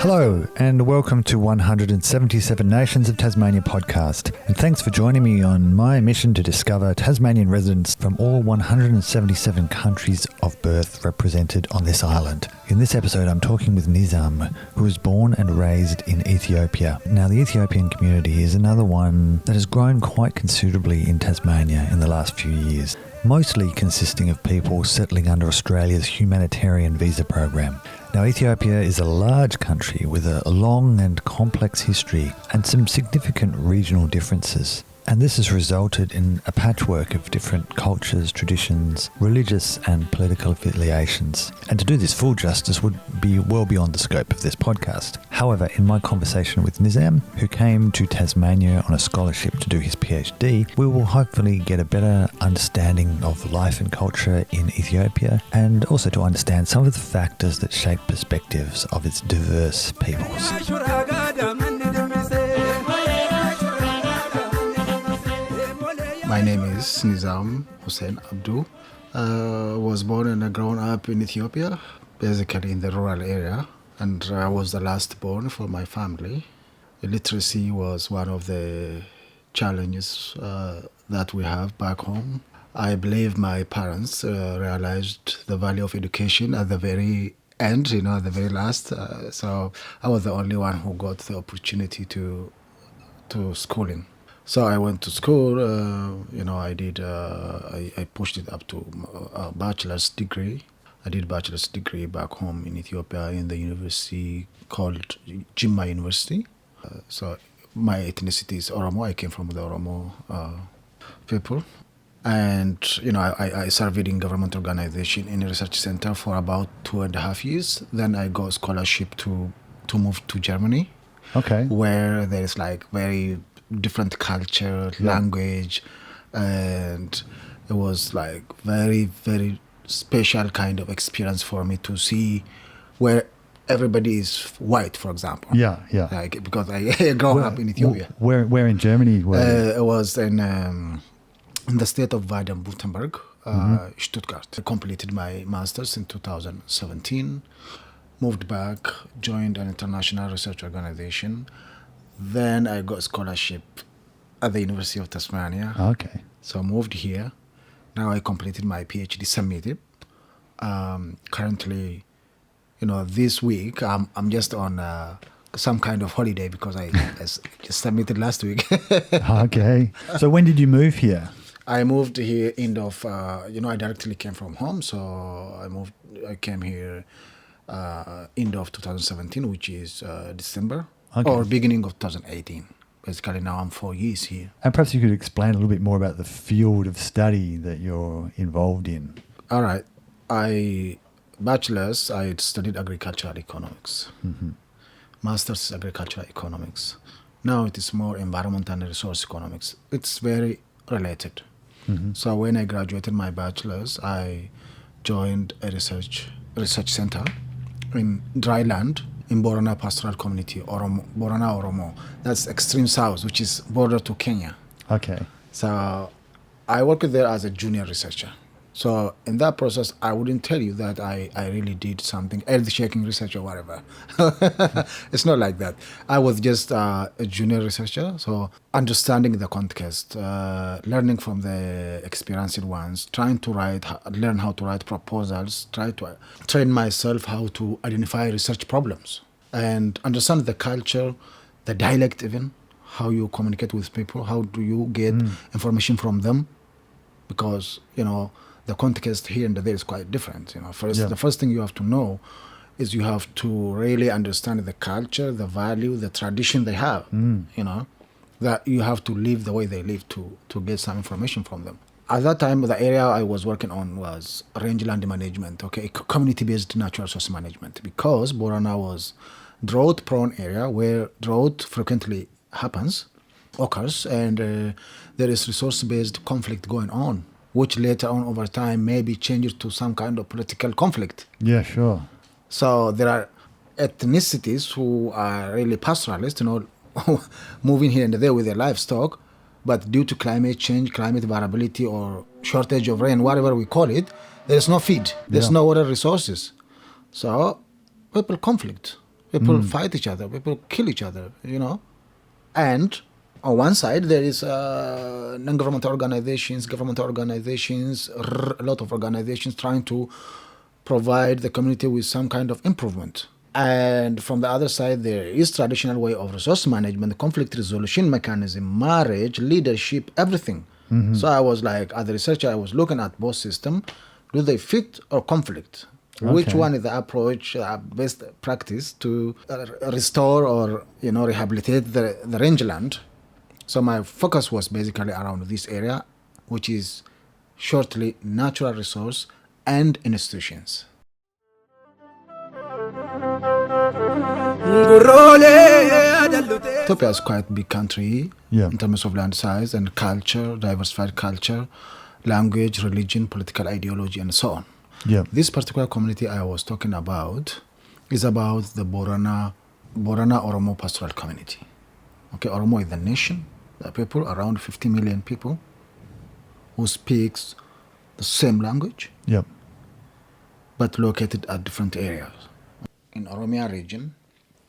Hello, and welcome to 177 Nations of Tasmania podcast. And thanks for joining me on my mission to discover Tasmanian residents from all 177 countries of birth represented on this island. In this episode, I'm talking with Nizam, who was born and raised in Ethiopia. Now, the Ethiopian community is another one that has grown quite considerably in Tasmania in the last few years, mostly consisting of people settling under Australia's Humanitarian visa program. Now, Ethiopia is a large country with a long and complex history and some significant regional differences. And this has resulted in a patchwork of different cultures, traditions, religious and political affiliations. And to do this full justice would be well beyond the scope of this podcast. However, in my conversation with Nizam, who came to Tasmania on a scholarship to do his Ph.D, we will hopefully get a better understanding of life and culture in Ethiopia, and also to understand some of the factors that shape perspectives of its diverse peoples. My name is Nizam Hussein Abdu. Was born and grown up in Ethiopia, basically in the rural area, and I was the last born for my family. Illiteracy was one of the challenges that we have back home. I believe my parents realized the value of education at the very end, at the very last. So I was the only one who got the opportunity to schooling. So I went to school, I pushed it up to a bachelor's degree. I did bachelor's degree back home in Ethiopia in the university called Jimma University. So my ethnicity is Oromo. I came from the Oromo people. And, I served in government organization in a research center for about 2.5 years. Then I got scholarship to move to Germany. Okay. Where there is very different culture, language, and it was very, very special kind of experience for me to see where everybody is white, for example. Yeah. Because I grew up in Ethiopia. Where in Germany? It was in the state of Baden-Württemberg, Stuttgart. I completed my master's in 2017, moved back, joined an international research organization. Then I got scholarship at the University of Tasmania. Okay. So I moved here. Now I completed my Ph.D. submitted. Currently, this week I'm just on some kind of holiday because I just submitted last week. Okay. So when did you move here? I moved here end of, I directly came from home. So I came here end of 2017, which is December. Okay. Or beginning of 2018. Basically, now I'm 4 years here. And perhaps you could explain a little bit more about the field of study that you're involved in. All right. Bachelor's, I studied agricultural economics. Mm-hmm. Master's agricultural economics. Now it is more environment and resource economics. It's very related. Mm-hmm. So when I graduated my bachelor's, I joined a research center in dry land in Borana Pastoral Community, Borana Oromo. That's extreme south, which is border to Kenya. Okay. So I worked there as a junior researcher. So in that process, I wouldn't tell you that I really did something, earth-shaking research or whatever. It's not like that. I was just a junior researcher, so understanding the context, learning from the experienced ones, trying to learn how to write proposals, try to train myself how to identify research problems, and understand the culture, the dialect even, how you communicate with people, how do you get information from them, because, the context here and there is quite different. The first thing you have to know is you have to really understand the culture, the value, the tradition they have. That you have to live the way they live to get some information from them. At that time, the area I was working on was rangeland management, community-based natural resource management, because Borana was drought-prone area where drought frequently occurs, and there is resource-based conflict going on, which later on over time maybe changes to some kind of political conflict. Yeah, sure. So there are ethnicities who are really pastoralists, moving here and there with their livestock, but due to climate change, climate variability, or shortage of rain, whatever we call it, There is no feed. There's Yeah. no water resources. So people conflict. People fight each other. People kill each other, And on one side, there is non-governmental organizations, governmental organizations, a lot of organizations trying to provide the community with some kind of improvement. And from the other side, there is traditional way of resource management, conflict resolution mechanism, marriage, leadership, everything. So I was like, as a researcher, I was looking at both systems. Do they fit or conflict? Which Okay. one is the approach, best practice to restore or rehabilitate the rangeland? So my focus was basically around this area, which is shortly natural resource and institutions. Ethiopia is quite a big country in terms of land size and culture, diversified culture, language, religion, political ideology, and so on. Yeah. This particular community I was talking about is about the Borana Oromo pastoral community. Okay, Oromo is the nation, the people, around 50 million people who speaks the same language, Yep. but located at different areas. In Oromia region,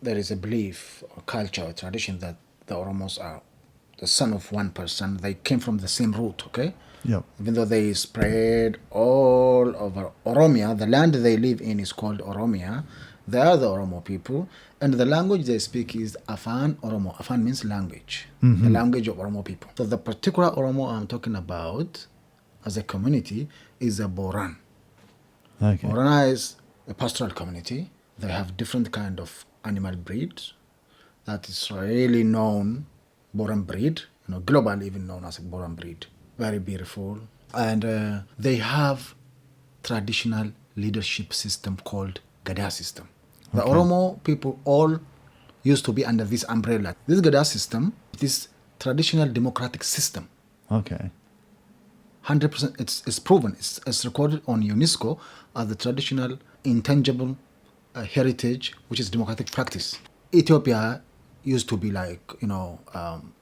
there is a belief or culture or tradition that the Oromos are the son of one person. They came from the same root, okay? Yep. Even though they spread all over Oromia, the land they live in is called Oromia. They are the Oromo people, and the language they speak is Afan Oromo. Afan means language, the language of Oromo people. So the particular Oromo I'm talking about as a community is a Boran. Okay. Borana is a pastoral community. They have different kind of animal breeds that is really known, Boran breed, globally even known as a Boran breed. Very beautiful. And they have traditional leadership system called Gada system. The Oromo people all used to be under this umbrella. This Gada system, this traditional democratic system, Okay. 100%, it's proven, it's recorded on UNESCO as the traditional intangible heritage, which is democratic practice. Ethiopia used to be like,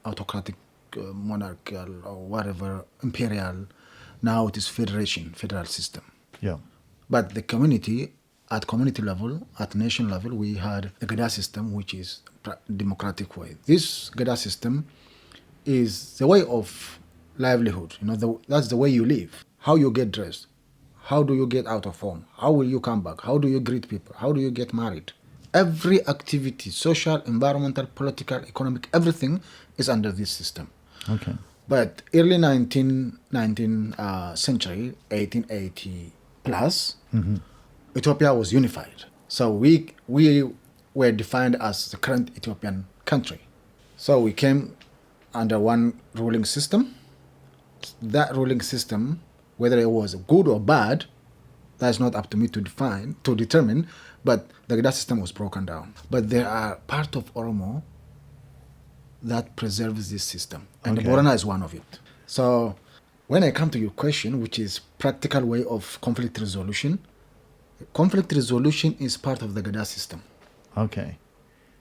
autocratic, monarchical, or whatever, imperial. Now it is federal system. Yeah. But the community, at community level, at nation level, we had the Gada system, which is democratic way. This Gada system is the way of livelihood. That's the way you live. How you get dressed. How do you get out of home? How will you come back? How do you greet people? How do you get married? Every activity, social, environmental, political, economic, everything is under this system. Okay. But early 19th century, 1880 plus, Ethiopia was unified. So we were defined as the current Ethiopian country. So we came under one ruling system. That ruling system, whether it was good or bad, that's not up to me to determine, but the Gada system was broken down. But there are part of Oromo that preserves this system, and the Borana is one of it. So when I come to your question, which is practical way of conflict resolution is part of the Gada system. Okay.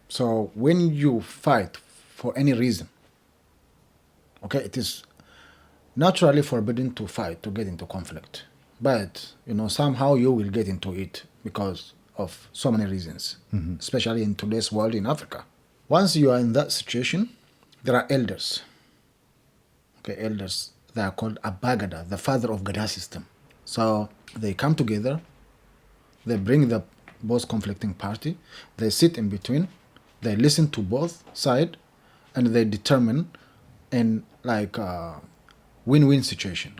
So when you fight for any reason, it is naturally forbidden to fight, to get into conflict. But, somehow you will get into it because of so many reasons, especially in today's world in Africa. Once you are in that situation, there are elders. Elders, they are called Abagada, the father of Gada system. So they come together, they bring the both conflicting party, they sit in between, they listen to both sides, and they determine in like a win-win situation,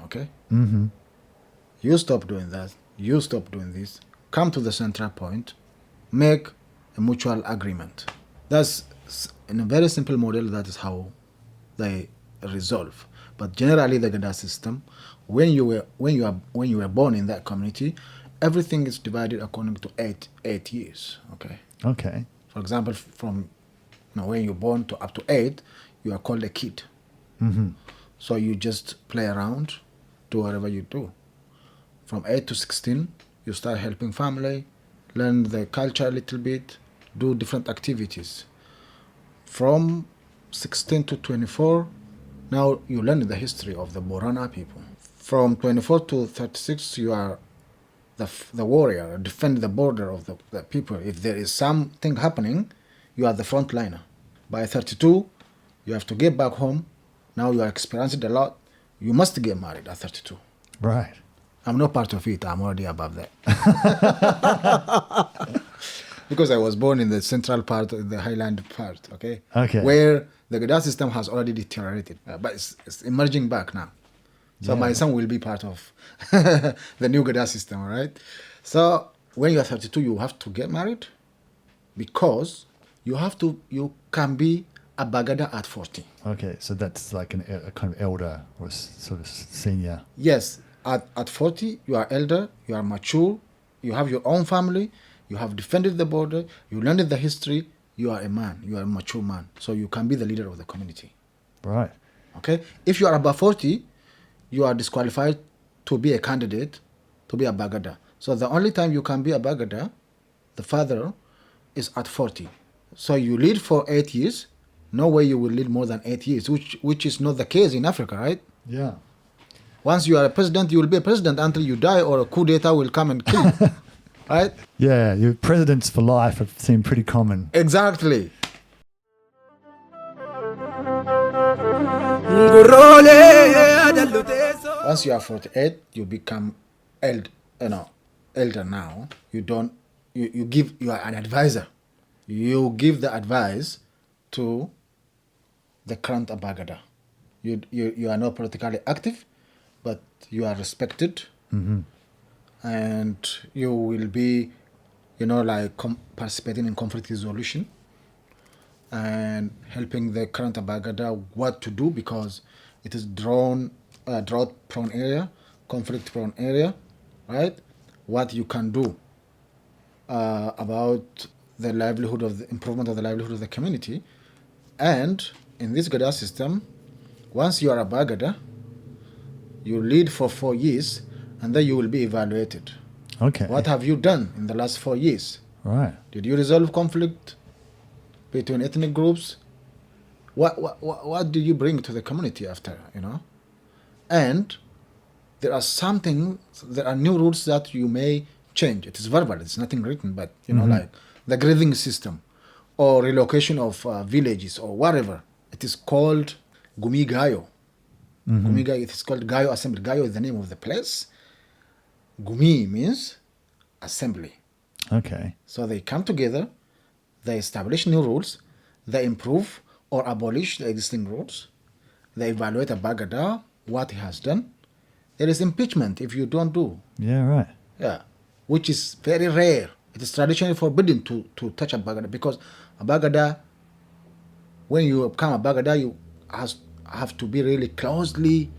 You stop doing that, you stop doing this, come to the central point, make a mutual agreement. That's in a very simple model, that is how they resolve. But generally the Gada system, when you were born in that community, everything is divided according to eight years. Okay. For example, from when you're born to up to 8, you are called a kid. So you just play around, do whatever you do. From 8 to 16, you start helping family, learn the culture a little bit, do different activities. From 16 to 24, now you learn the history of the Borana people. From 24 to 36, you are the warrior, defend the border of the people. If there is something happening, you are the frontliner. By 32, you have to get back home. Now you are experiencing a lot. You must get married at 32. Right. I'm not part of it. I'm already above that. Because I was born in the central part, the highland part, okay? Okay. Where the Gada system has already deteriorated. But it's emerging back now. So my son will be part of the new Gada system, right? So when you are 32, you have to get married because you can be a Bagada at 40. Okay, so that's like a kind of elder or sort of senior. Yes, at 40, you are elder, you are mature, you have your own family, you have defended the border, you learned the history, you are a man, you are a mature man. So you can be the leader of the community. Right. Okay? If you are above 40, you are disqualified to be a candidate, to be a Bagada. So the only time you can be a Bagada, the father, is at 40. So you lead for 8 years. No way you will lead more than 8 years, which is not the case in Africa, right? Yeah. Once you are a president, you will be a president until you die or a coup d'etat will come and kill you. Right? Yeah, your presidents for life have seemed pretty common. Exactly. Once you are 48, you become elder now. You are an advisor. You give the advice to the current Abagada. You are not politically active, but you are respected. Mm-hmm. And you will be, participating in conflict resolution and helping the current Abagada what to do because it is drought-prone area, conflict-prone area, right? What you can do about the improvement of the livelihood of the community. And in this Gada system, once you are a Bagada, you lead for 4 years, and then you will be evaluated. Okay. What have you done in the last 4 years? Right. Did you resolve conflict between ethnic groups? What did you bring to the community after, And there are new rules that you may change. It is verbal, it's nothing written, but, like the grading system or relocation of villages or whatever. It is called Gumi Gayo. Mm-hmm. Gumi Gayo, it is called Gayo Assembly. Gayo is the name of the place. Gumi means assembly. Okay. So they come together, they establish new rules, they improve or abolish the existing rules, they evaluate a Bagada, what he has done. There is impeachment if you don't do. Yeah, right. Yeah, which is very rare. It is traditionally forbidden to touch a Bagada because a Bagada, when you become a Bagada, you have to be really closely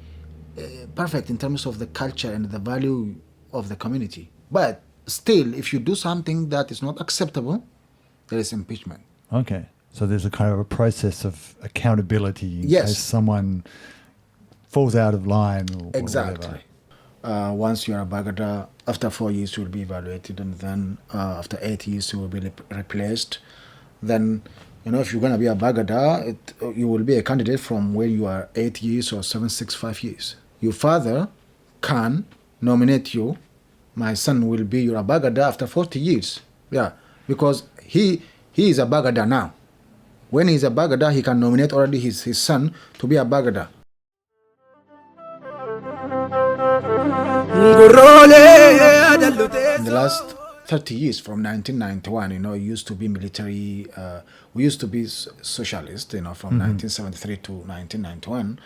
perfect in terms of the culture and the value of the community. But still, if you do something that is not acceptable, there is impeachment. Okay. So there's a kind of a process of accountability in case someone falls out of line or exactly. Whatever. Once you are a Bagada, after 4 years you will be evaluated, and then after 8 years you will be replaced. Then, if you're going to be a Bagada, you will be a candidate from when you are 8 years or 765 years. Your father can nominate you. My son will be your Bagada after 40 years. Yeah, because he is a Bagada now. When he's a Bagada, he can nominate already his son to be a Bagada. In the last 30 years, from 1991, it used to be military. We used to be socialist, from 1973 to 1991.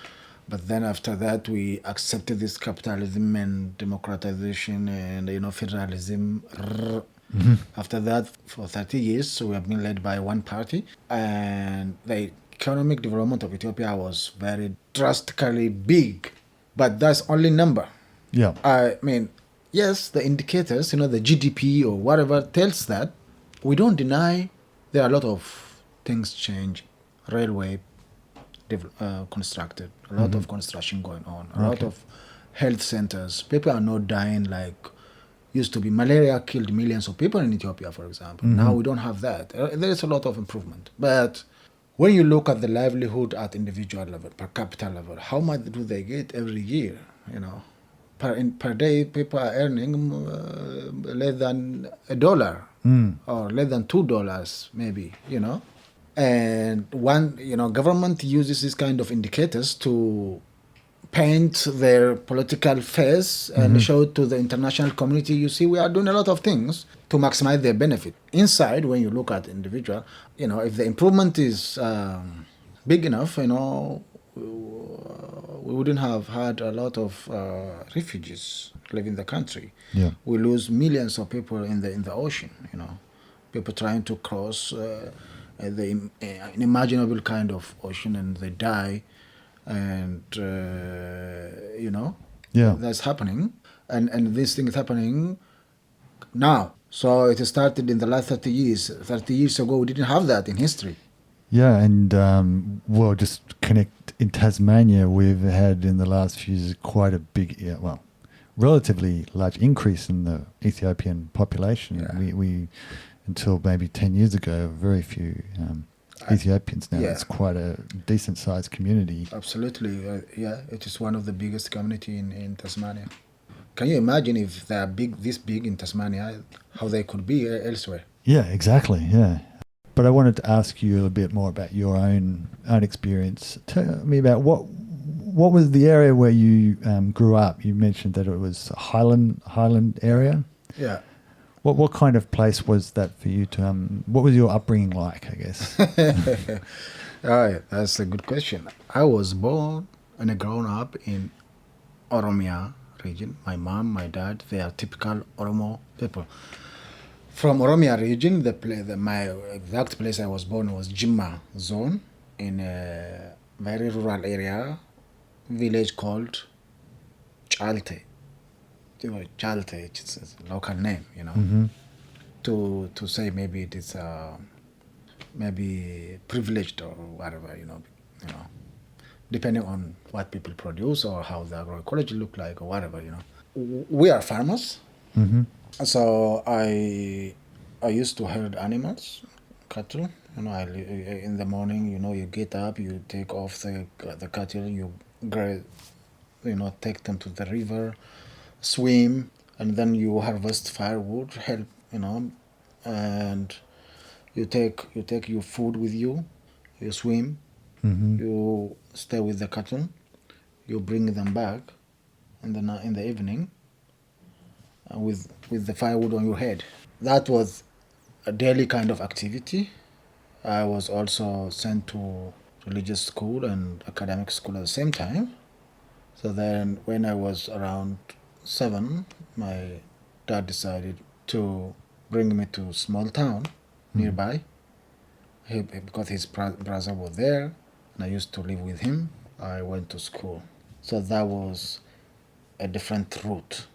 But then after that, we accepted this capitalism and democratization and, federalism. Mm-hmm. After that, for 30 years, we have been led by one party. And the economic development of Ethiopia was very drastically big. But that's only number. Yeah. I mean, yes, the indicators, the GDP or whatever tells that. We don't deny there are a lot of things change. Railway constructed, a lot of construction going on, a lot of health centers. People are not dying like used to be. Malaria killed millions of people in Ethiopia, for example. Now we don't have that. There is a lot of improvement. But when you look at the livelihood at individual level, per capita level, how much do they get every year? per day, people are earning less than $1 or less than $2, maybe, And government uses this kind of indicators to paint their political face and show it to the international community. You see, we are doing a lot of things to maximize their benefit. Inside, when you look at individual, if the improvement is big enough, we wouldn't have had a lot of refugees leaving the country. Yeah. We lose millions of people in the ocean. People trying to cross the unimaginable kind of ocean, and they die. And Yeah. that's happening, and this thing is happening now. So it started in the last 30 years. 30 years ago, we didn't have that in history. Yeah, and just connect in Tasmania, we've had in the last few years quite a big, relatively large increase in the Ethiopian population. Yeah. We until maybe 10 years ago, very few Ethiopians now. Yeah. It's quite a decent sized community. Absolutely, it is one of the biggest community in Tasmania. Can you imagine if they are this big in Tasmania, how they could be elsewhere? Yeah, exactly. Yeah. But I wanted to ask you a bit more about your own experience. Tell me about what was the area where you grew up? You mentioned that it was a highland area. Yeah. What kind of place was that for you to? What was your upbringing like, I guess? All right, that's a good question. I was born and grown up in Oromo region. My mom, my dad, they are typical Oromo people. From Oromo region, my exact place I was born was Jimma zone, in a very rural area, village called Chalte. Chalte, it's a local name, Mm-hmm. To say maybe it is maybe privileged or whatever, depending on what people produce or how the agroecology look like or whatever, We are farmers. Mm-hmm. So I used to herd animals, cattle. In the morning, you get up, you take off the cattle, you take them to the river, swim, and then you harvest firewood, help, and you take your food with you, you swim, Mm-hmm. you stay with the cattle, you bring them back in the evening with the firewood on your head. That was a daily kind of activity. I was also sent to religious school and academic school at the same time. So then when I was around 7, my dad decided to bring me to a small town nearby. Because his brother was there, and I used to live with him. I went to school. So that was a different route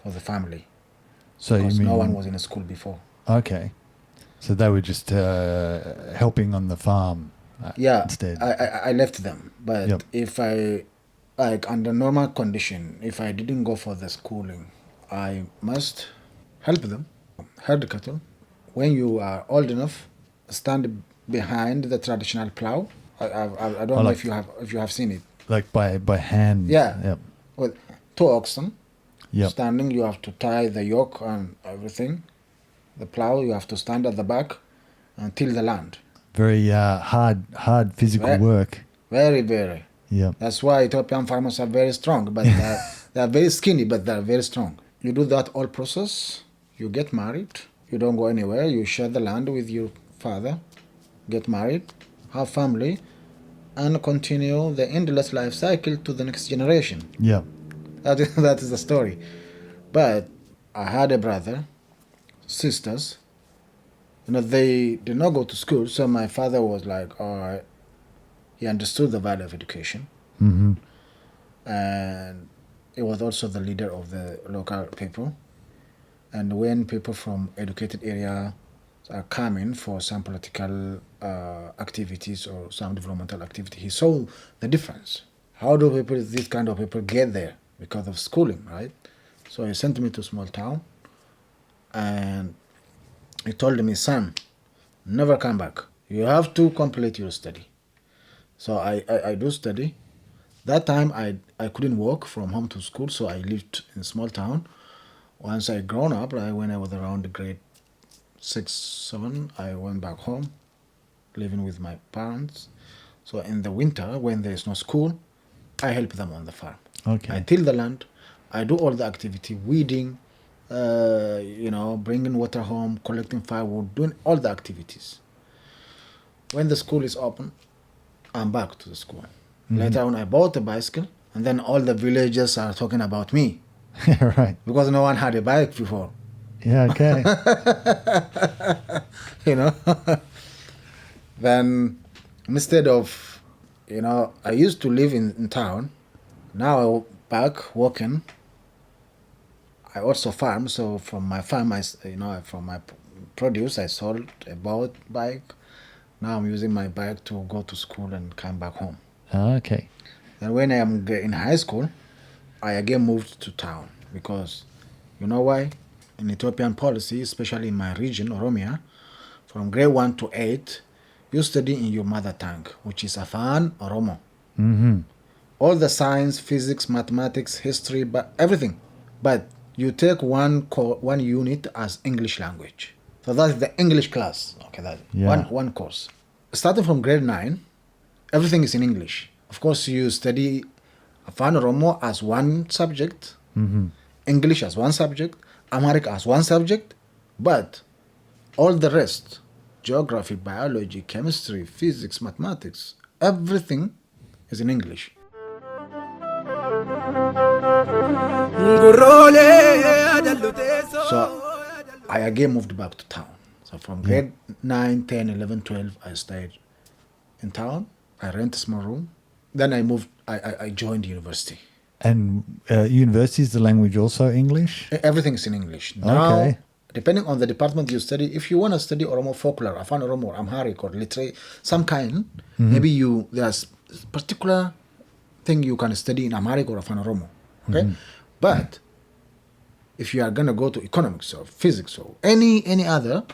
for the family. So because no one was in a school before. Okay. So they were just helping on the farm instead. I left them. But Yep. if I, under normal condition, if I didn't go for the schooling, I must help them, herd the cattle. When you are old enough, stand behind the traditional plow. I don't know if you have seen it. Like by hand. Yeah. Yep. With 2 oxen. Yep. Standing, you have to tie the yoke and everything. The plow, you have to stand at the back and till the land. Very hard physical work. Very, very. Yep. That's why Ethiopian farmers are very strong, but they are very skinny, but they are very strong. You do that whole process. You get married. You don't go anywhere. You share the land with your father. Get married, have family, and continue the endless life cycle to the next generation. Yep. That is the story. But I had a brother, sisters. They did not go to school, so my father was like, all right. He understood the value of education. Mm-hmm. And he was also the leader of the local people. And when people from educated area are coming for some political activities or some developmental activity, he saw the difference. How do this kind of people get there? Because of schooling, right? So he sent me to a small town, and he told me, son, never come back. You have to complete your study. So I do study. That time I couldn't walk from home to school, so I lived in a small town. Once I grown up, when I was around grade 6, 7, I went back home, living with my parents. So in the winter, when there is no school, I help them on the farm. Okay. I till the land, I do all the activity, weeding, bringing water home, collecting firewood, doing all the activities. When the school is open, I'm back to the school. Later on, I bought a bicycle, and then all the villagers are talking about me Right. because no one had a bike before. Yeah, okay. you know. Then instead of, I used to live in town. Now I'm back working. I also farm, so from my farm, from my produce, I sold a bike. Now I'm using my bike to go to school and come back home. Okay. And when I am in high school, I again moved to town because, you know why? In Ethiopian policy, especially in my region, Oromo, from grade 1 to 8, you study in your mother tongue, which is Afan Oromo. Mm-hmm. All the science, physics, mathematics, history, but everything. But you take one unit as English language. So that's the English class. Okay, that's one course. Starting from grade 9, everything is in English. Of course, you study Afan Oromo as one subject, English as one subject, Amharic as one subject, but all the rest, geography, biology, chemistry, physics, mathematics, everything is in English. So I again moved back to town. So from grade 9, 10, 11, 12, I stayed in town. I rent a small room. Then I moved, I joined university. And university, is the language also English? Everything is in English. Now, Okay. depending on the department you study, if you want to study Oromo folklore, Afan Oromo, Amharic, or literature, some kind, maybe there's particular thing you can study in Amharic or Afan Oromo. Okay? But if you are going to go to economics or physics or any other,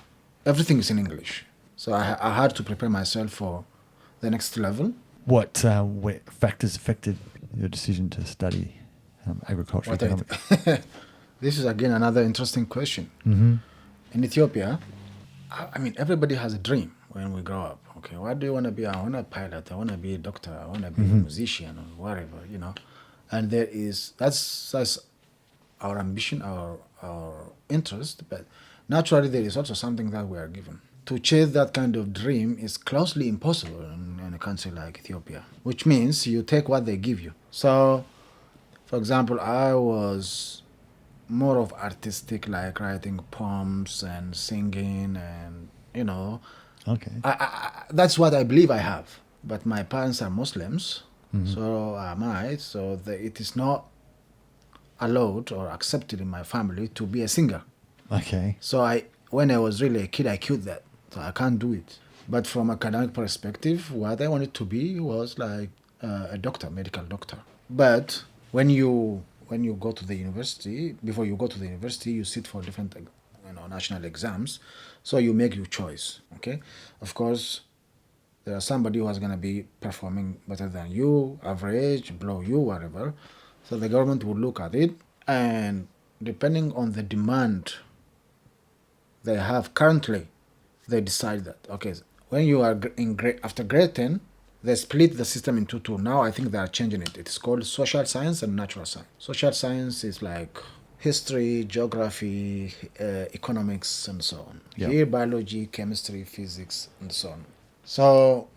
everything is in English. So I had to prepare myself for the next level. What factors affected your decision to study agriculture economics? This is again another interesting question. In Ethiopia, I mean, everybody has a dream when we grow up. Okay, what do you want to be? I want to be a pilot. I want to be a doctor. I want to be a musician or whatever, And that's our ambition, our interest. But naturally, there is also something that we are given. To chase that kind of dream is closely impossible in a country like Ethiopia, which means you take what they give you. So, for example, I was more of artistic, like writing poems and singing and, Okay. that's what I believe I have. But my parents are Muslims, so am I. So it is not allowed or accepted in my family to be a singer. Okay. So when I was really a kid, I quit that. So I can't do it. But from academic perspective, what I wanted to be was like a doctor, medical doctor. But when you go to the university, before you go to the university, you sit for different national exams. So you make your choice. Okay. Of course, there are somebody who is going to be performing better than you, average, below you, whatever. So the government will look at it, and depending on the demand they have currently, they decide that, okay, when you are after grade 10, they split the system into two. Now I think they are changing it. It's called social science and natural science. Social science is like history, geography, economics, and so on. Yep. Here, biology, chemistry, physics, and so on. So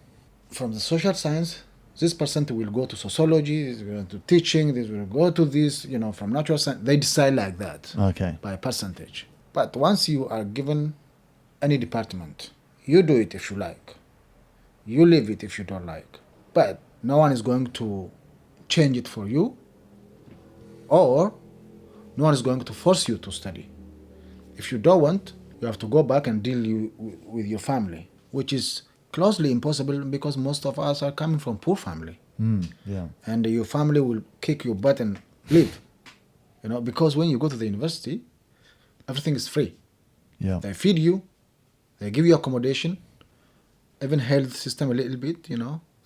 from the social science, this percent will go to sociology, this will go to teaching, this will go to this, from natural science. They decide like that. Okay. By percentage. But once you are given any department, you do it if you like. You leave it if you don't like. But no one is going to change it for you, or no one is going to force you to study. If you don't want, you have to go back and deal with your family, which is closely impossible because most of us are coming from poor family. Yeah. And your family will kick your butt and leave. Because when you go to the university, everything is free. Yeah. They feed you, they give you accommodation, even health system a little bit,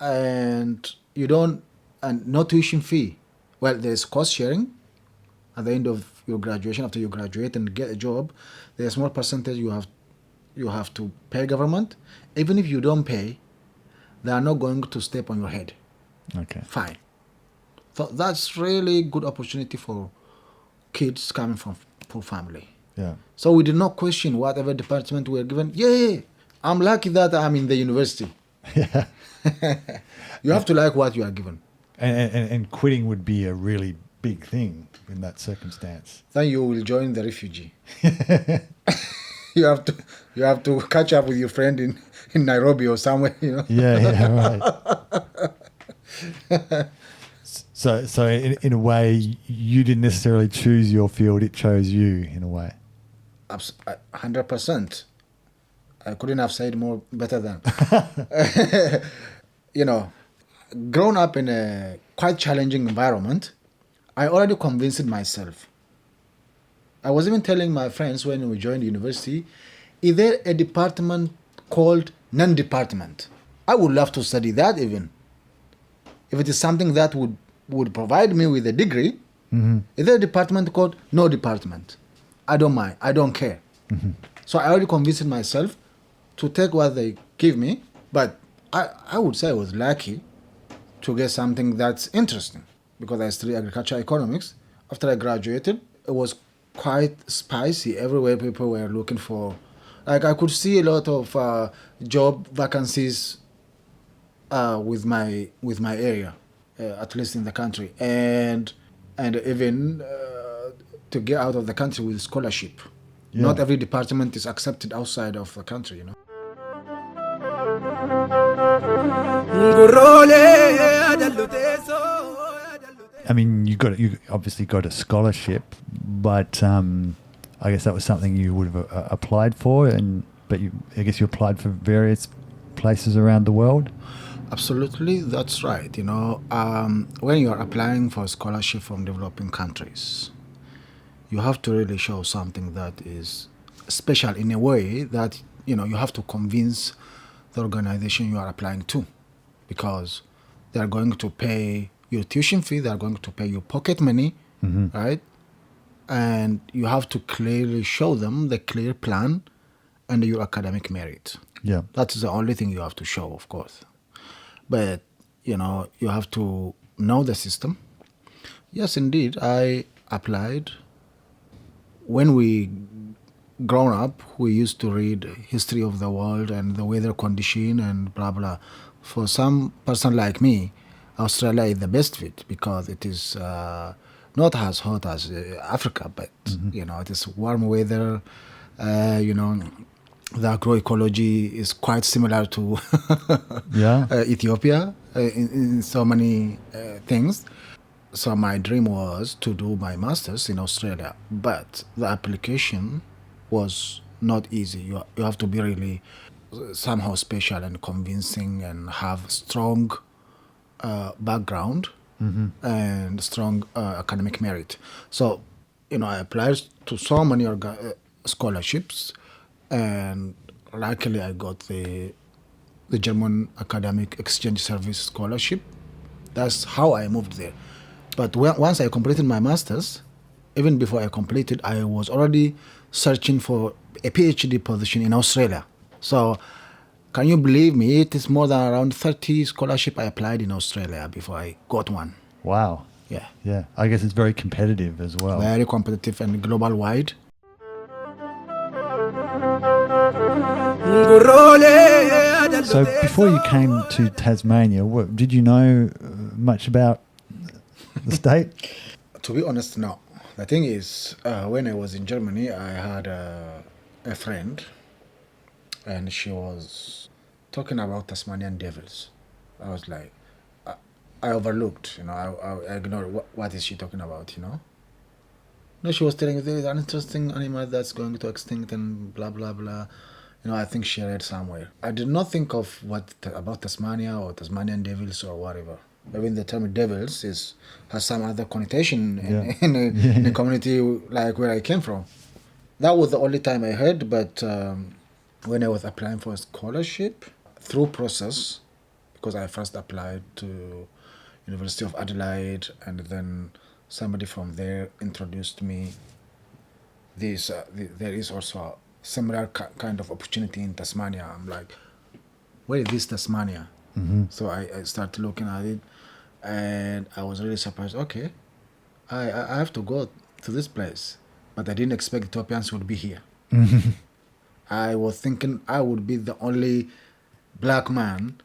and you don't and no tuition fee. Well, there's cost sharing at the end of your graduation. After you graduate and get a job, there's a small percentage you have to pay government. Even if you don't pay, they are not going to step on your head. Okay. Fine. So that's really good opportunity for kids coming from poor family. Yeah. So we did not question whatever department we were given. Yeah, I'm lucky that I'm in the university. Yeah. You have to like what you are given. And quitting would be a really big thing in that circumstance. Then you will join the refugee. you have to catch up with your friend in Nairobi or somewhere, Yeah, right. So in a way, you didn't necessarily choose your field; it chose you in a way. 100%. I couldn't have said more better than. Grown up in a quite challenging environment, I already convinced myself. I was even telling my friends when we joined university, is there a department called non-department? I would love to study that even. If it is something that would provide me with a degree, is there a department called no department? I don't mind. I don't care. So I already convinced myself to take what they give me, but I would say I was lucky to get something that's interesting because I studied agricultural economics. After I graduated, it was quite spicy. Everywhere people were looking for, like I could see a lot of job vacancies with my area, at least in the country, and even to get out of the country with scholarship. Yeah. Not every department is accepted outside of the country, I mean, you obviously got a scholarship, but I guess that was something you would have applied for, I guess you applied for various places around the world. Absolutely, that's right. When you are applying for a scholarship from developing countries, you have to really show something that is special in a way that, you have to convince the organization you are applying to, because they are going to pay your tuition fee, they are going to pay your pocket money, right? And you have to clearly show them the clear plan and your academic merit. Yeah. That is the only thing you have to show, of course. But, you have to know the system. Yes, indeed, I applied. When we grown up, we used to read history of the world and the weather condition and blah, blah. For some person like me, Australia is the best fit because it is not as hot as Africa, but, it is warm weather, the agroecology is quite similar to Ethiopia in so many things. So my dream was to do my master's in Australia, but the application was not easy. You have to be really somehow special and convincing and have strong background and strong academic merit. So, I applied to so many scholarships, and luckily I got the German Academic Exchange Service Scholarship. That's how I moved there. But once I completed my master's, even before I completed, I was already searching for a PhD position in Australia. So, can you believe me? It is more than around 30 scholarships I applied in Australia before I got one. Wow. Yeah. Yeah. I guess it's very competitive as well. Very competitive and global wide. So before you came to Tasmania, did you know much about the state? To be honest, no. The thing is, when I was in Germany, I had a friend, and she was talking about Tasmanian devils. I was like, I overlooked, I ignored what is she talking about, No, she was telling me there is an interesting animal that's going to extinct and blah, blah, blah. I think she read somewhere. I did not think of about Tasmania or Tasmanian devils or whatever. Even the term devils has some other connotation in a community like where I came from. That was the only time I heard, but when I was applying for a scholarship, through process, because I first applied to University of Adelaide, and then somebody from there introduced me there is also a similar kind of opportunity in Tasmania. I'm like, where is this Tasmania? So I started looking at it, and I was really surprised. Okay, I have to go to this place, but I didn't expect Ethiopians would be here. I was thinking I would be the only black man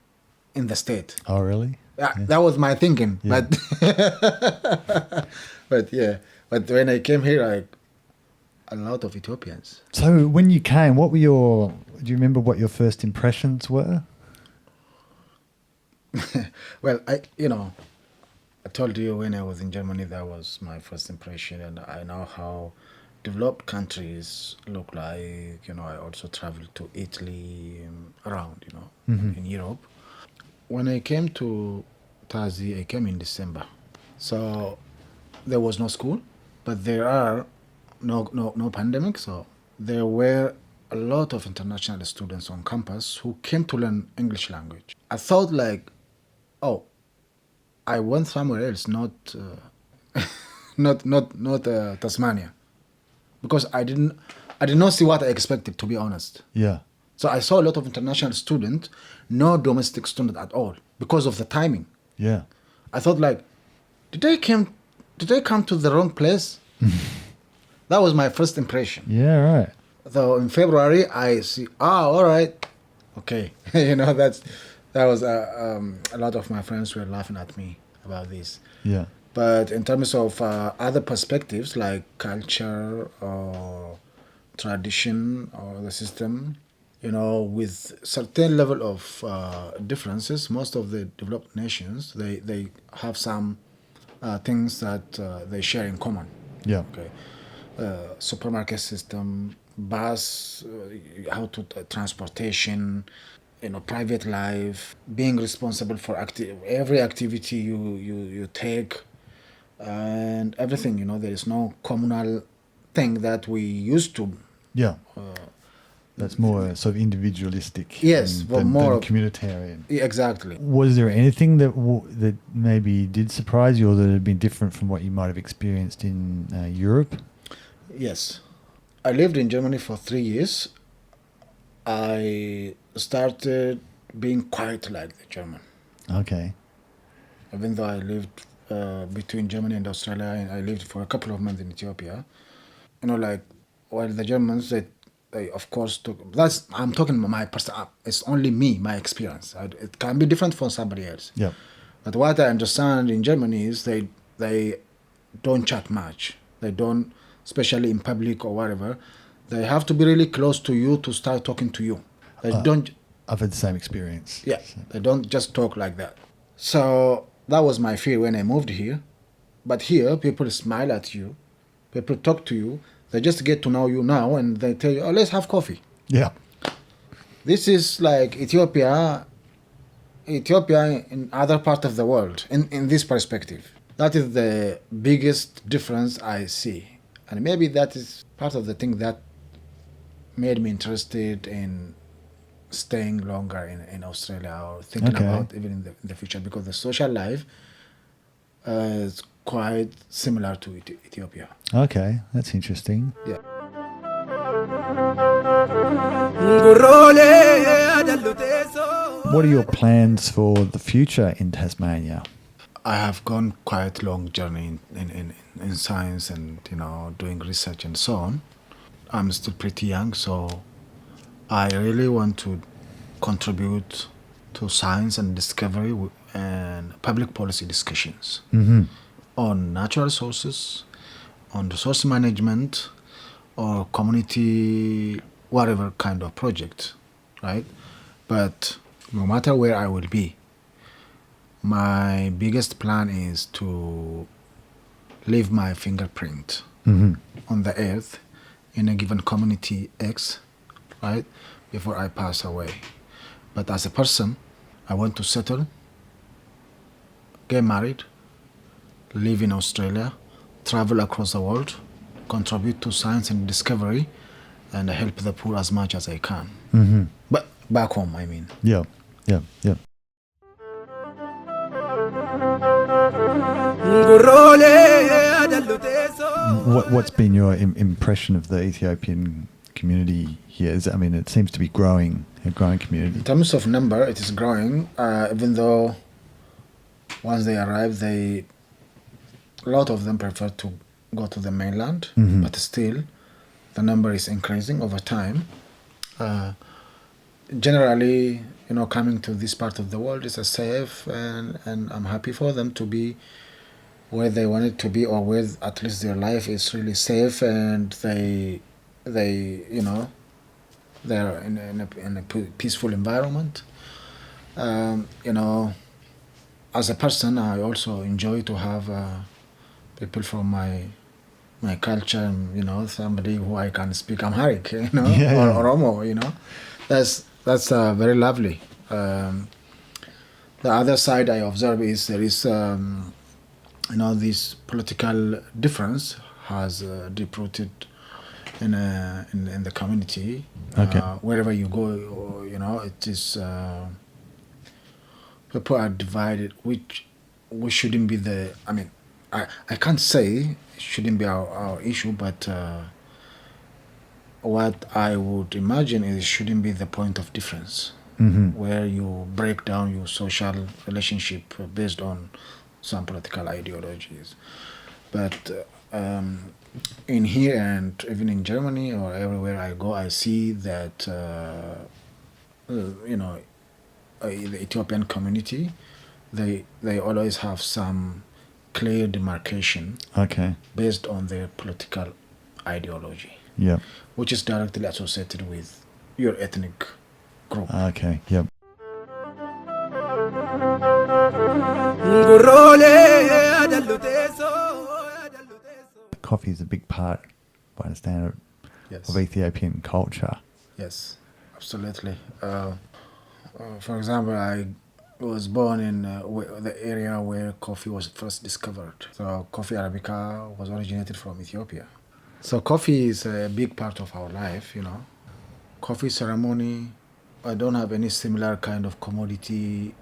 in the state. Oh, really? That was my thinking. Yeah. But when I came here, a lot of Ethiopians. So when you came, do you remember what your first impressions were? Well, I told you when I was in Germany, that was my first impression, and I know how developed countries look like. I also traveled to Italy, around, in Europe. When I came to Tazi, I came in December. So there was no school, but there are no pandemic. So there were a lot of international students on campus who came to learn English language. I thought like, oh, I went somewhere else, not Tasmania, because I did not see what I expected, to be honest. Yeah. So I saw a lot of international students, no domestic student at all, because of the timing. Yeah. I thought like, did they come to the wrong place? That was my first impression. Yeah, right. So in February, I see, all right, okay. that was a lot of my friends were laughing at me about this. Yeah. But in terms of other perspectives like culture or tradition or the system, with certain level of differences, most of the developed nations, they have some things that they share in common. Yeah. Okay. Supermarket system, bus, how to transportation, private life, being responsible for every activity you take, and everything. There is no communal thing that we used to. Yeah. That's more sort of individualistic. Yes, than more communitarian. Yeah, exactly. Was there anything that maybe did surprise you, or that had been different from what you might have experienced in Europe? Yes. I lived in Germany for 3 years. I started being quite like the German. Okay. Even though I lived between Germany and Australia, and I lived for a couple of months in Ethiopia. While the Germans, they of course took. I'm talking about my personal. It's only me, my experience. It can be different from somebody else. Yeah. But what I understand in Germany is they don't chat much. They don't, especially in public or whatever. They have to be really close to you to start talking to you. They don't. I've had the same experience. Yeah, they don't just talk like that. So that was my fear when I moved here. But here, people smile at you. People talk to you. They just get to know you now, and they tell you, "Oh, let's have coffee." Yeah. This is like Ethiopia in other part of the world, in this perspective. That is the biggest difference I see. And maybe that is part of the thing that made me interested in staying longer in Australia, or thinking about even in the future, because the social life is quite similar to Ethiopia. Okay, that's interesting. Yeah. What are your plans for the future in Tasmania? I have gone quite long journey in science and doing research and so on. I'm still pretty young, so I really want to contribute to science and discovery and public policy discussions on natural resources, on resource management, or community, whatever kind of project, right? But no matter where I will be, my biggest plan is to leave my fingerprint on the earth in a given community X, right, before I pass away. But as a person, I want to settle, get married, live in Australia, travel across the world, contribute to science and discovery, and help the poor as much as I can. But back home, I mean. Yeah. What's been your impression of the Ethiopian community here? I mean, it seems to be growing, a growing community. In terms of number, it is growing, even though once they arrive, a lot of them prefer to go to the mainland, but still, the number is increasing over time. Generally, coming to this part of the world is a safe, and I'm happy for them to be where they want it to be, or where at least their life is really safe, and they're in a peaceful environment. As a person, I also enjoy to have people from my culture, somebody who I can speak Amharic, or Oromo, That's very lovely. The other side I observe is there is, this political difference has deep-rooted in the community. Okay. Wherever you go, it is people are divided, which shouldn't be I can't say it shouldn't be our issue, but what I would imagine is it shouldn't be the point of difference, where you break down your social relationship based on some political ideologies. But in here and even in Germany or everywhere I go, I see that the Ethiopian community, they always have some clear demarcation, based on their political ideology, which is directly associated with your ethnic group. Okay, yep. Coffee is a big part, if I understand it, of Ethiopian culture. Yes, absolutely. For example, I was born in the area where coffee was first discovered. So coffee Arabica was originated from Ethiopia. So coffee is a big part of our life, Coffee ceremony, I don't have any similar kind of commodity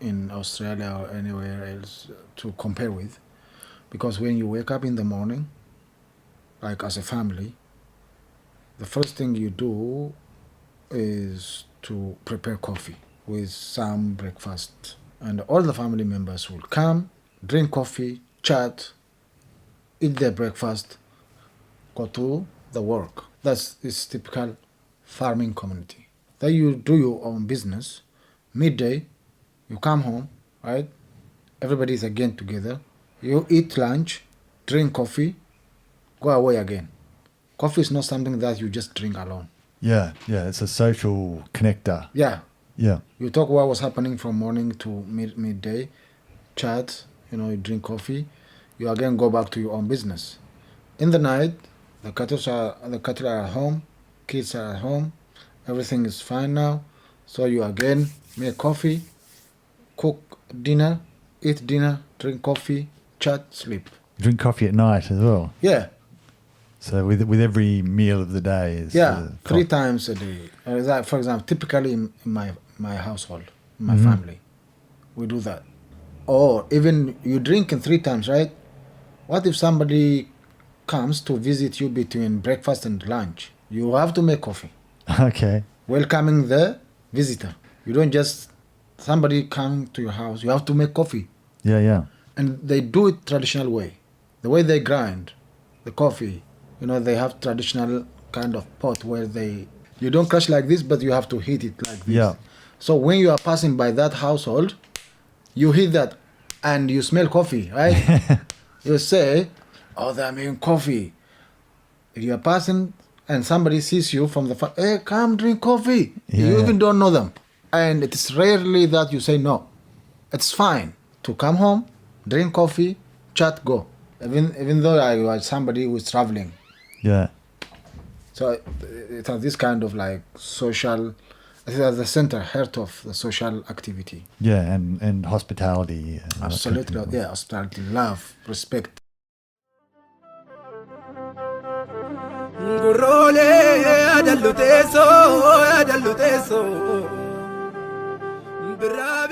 in Australia or anywhere else to compare with. Because when you wake up in the morning, like as a family, the first thing you do is to prepare coffee with some breakfast. And all the family members will come, drink coffee, chat, eat their breakfast, go to the work. That's this typical farming community. Then you do your own business. Midday, you come home, right? Everybody is again together. You eat lunch, drink coffee, go away again. Coffee is not something that you just drink alone. Yeah, it's a social connector. Yeah. Yeah. You talk what was happening from morning to midday, chat, you drink coffee, you again go back to your own business. In the night, the cattle are at home, kids are at home, everything is fine now. So you again make coffee, cook dinner, eat dinner, drink coffee, chat, sleep. Drink coffee at night as well? Yeah. So with every meal of the day is 3 times a day. For example, typically in my household, in my family, we do that. Or even you drink in 3 times, right? What if somebody comes to visit you between breakfast and lunch? You have to make coffee. Okay. Welcoming the visitor. You don't just somebody come to your house. You have to make coffee. Yeah. And they do it traditional way. The way they grind the coffee. They have traditional kind of pot where you don't crush like this, but you have to heat it like this. Yeah. So when you are passing by that household, you heat that and you smell coffee, right? You say, oh, they're making coffee. If you are passing and somebody sees you from the front, hey, come drink coffee. You even don't know them. And it's rarely that you say no. It's fine to come home, drink coffee, chat, go. Even though I was somebody who is traveling. Yeah. So it has this kind of like social, I think that's the center, heart of the social activity. Yeah, and hospitality. Absolutely, yeah, hospitality, love, respect. Bra